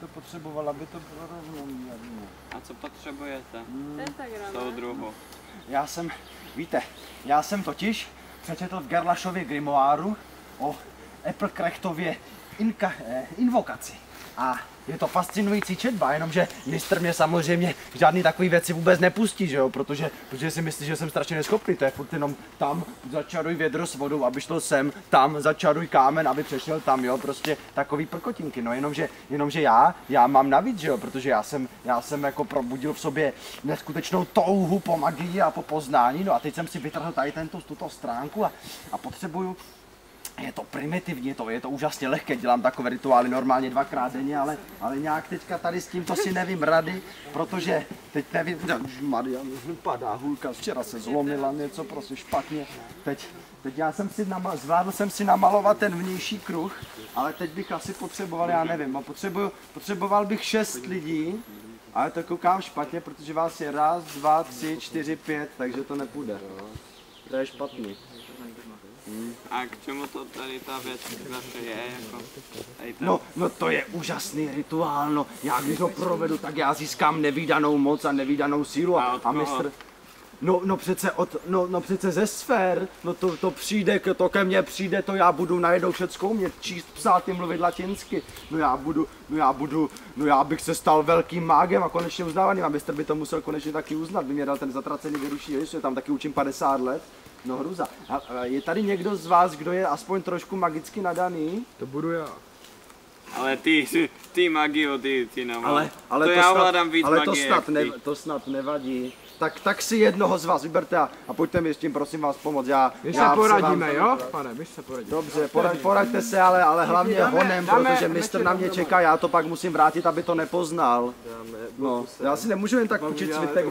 to potřeboval, aby to bylo rovnoměrné. A co potřebujete? Soudruhu. Víte, já jsem totiž přečetl v Gerlašově grimoáru o Applecraftově invokaci. A je to fascinující četba, jenomže mistr mě samozřejmě žádný takový věci vůbec nepustí, že jo, protože si myslí, že jsem strašně neschopný, to je furt jenom tam začaruj vědro s vodou, aby šlo sem, tam začaruj kámen, aby přešel tam, jo, prostě takový prkotinky, no jenomže já mám navíc, že jo, protože já jsem jako probudil v sobě neskutečnou touhu po magii a po poznání, no a teď jsem si vytrhl tady tuto stránku a potřebuju. Je to primitivní, je to úžasně lehké, dělám takové rituály normálně 2krát denně, ale nějak teďka tady s tímto si nevím rady, protože teď nevím, Maria, padá hůlka, včera se zlomila něco prostě špatně, teď zvládl jsem si namalovat ten vnější kruh, ale teď bych asi potřeboval, já nevím, potřeboval bych 6 lidí, ale to koukám špatně, protože vás je 1, 2, 3, 4, 5, takže to nepůjde, to je špatný. A k čemu to tady ta věc zase je? Jako tady ten... No to je úžasný rituál, no. Já když ho provedu, tak já získám nevídanou moc a nevídanou sílu a mistr... No přece ze sfér, no to přijde, to ke mně přijde, to já budu najednou všecko umět číst, psát i mluvit latinsky, já bych se stal velkým mágem a konečně uznávaným a mistr by to musel konečně taky uznat, by mě dal ten zatracený vyruší liš, tam taky učím 50 let. No hruza. A je tady někdo z vás, kdo je aspoň trošku magicky nadaný? To budu já. Ale ty magio, ty no. Ale to já ovládám víc magie. Ale to snad nevadí. Tak si jednoho z vás vyberte a pojďte mi s tím, prosím vás, pomoct. My se poradíme, jo? Pane, my se poradíme. Dobře, poraďte se, ale hlavně honem, protože mistr na mě čeká, já to pak musím vrátit, aby to nepoznal. No, já si nemůžu jen tak učit svitek,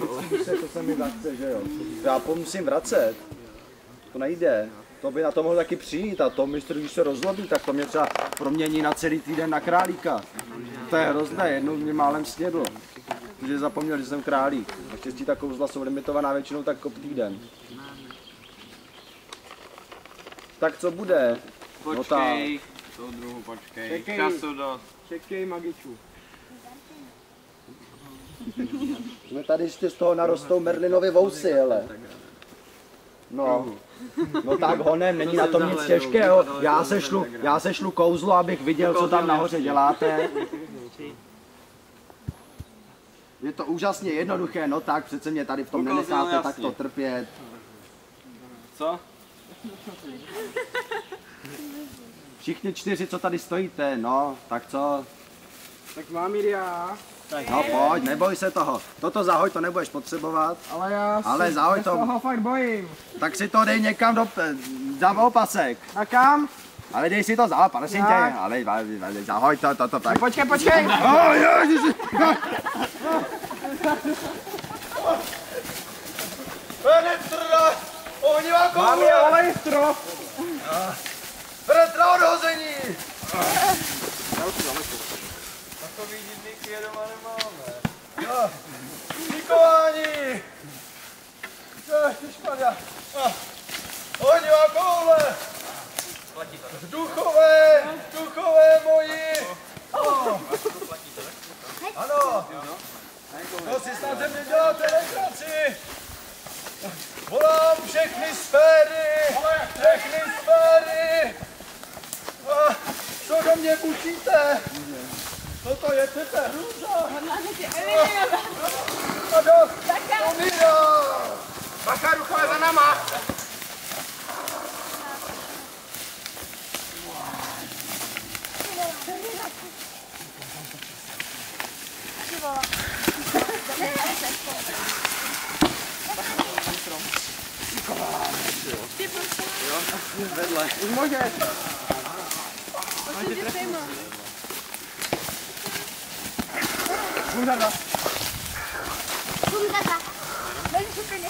to se mi zachce, že jo. Já musím vracet. To nejde. To by na to mohl taky přijít a to mistr, když se rozlobí, tak to mě třeba promění na celý týden na králíka. To je hrozné, jednou mě málem snědl. Protože zapomněl, že jsem králík. Naštěstí ta kouzla jsou limitovaná většinou tak týden. Tak co bude? Počkej, soudruhu, počkej. Času dost. Čekej, magičů. Jsme tady ještě z toho narostou Merlinovi vousy, hele. No tak honem, není na tom nic těžkého. Já sešlu kouzlo, abych viděl, co tam nahoře děláte. Je to úžasně jednoduché, no tak přece mě tady v tom nenecháte takto trpět. Co? Všichni 4, co tady stojíte, no, tak co? Tak mám jít já. No pojď, neboj se toho. Toto zahoď, to nebudeš potřebovat. Ale zahoď to. Toho fakt bojím. Tak si to dej někam za opasek. A kam? Ale dej si to za, prosím tě. Ale zahoď to tak. Počkej. Penetra! Ohnivá koule! Mám je olejstro! Penetra odhození! Takový divný je doma nemáme. Díkování! Ježišmarja! Ohnivá koule! Duchové moji! Ano! To si snad ze mě děláte legraci! Volám všechny sféry! Co do mě bučíte? Toto je přece hrůza! Umírá! Bacha, duchové za náma! Vedle. Už můžeš. Bumdada.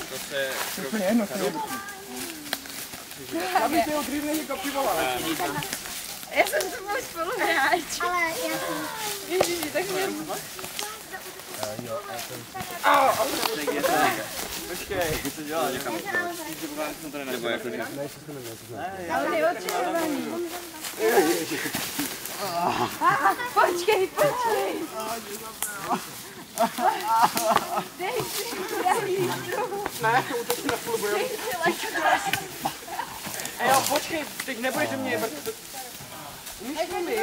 To se... Úplně jedno, co je. Aby si ho krývnejší kopřivoval. Já jsem to můj spoluhráč. Ale já jsem... Ježiši, tak mě... Počkej, co dělá? Nebo jako... Ale je odčerovaný. Počkej. Dej si lístru. Ne, útočí na půl boju. Dej si leknout. Jo, počkej, teď nebudete mě jebrat. Umíš to mít?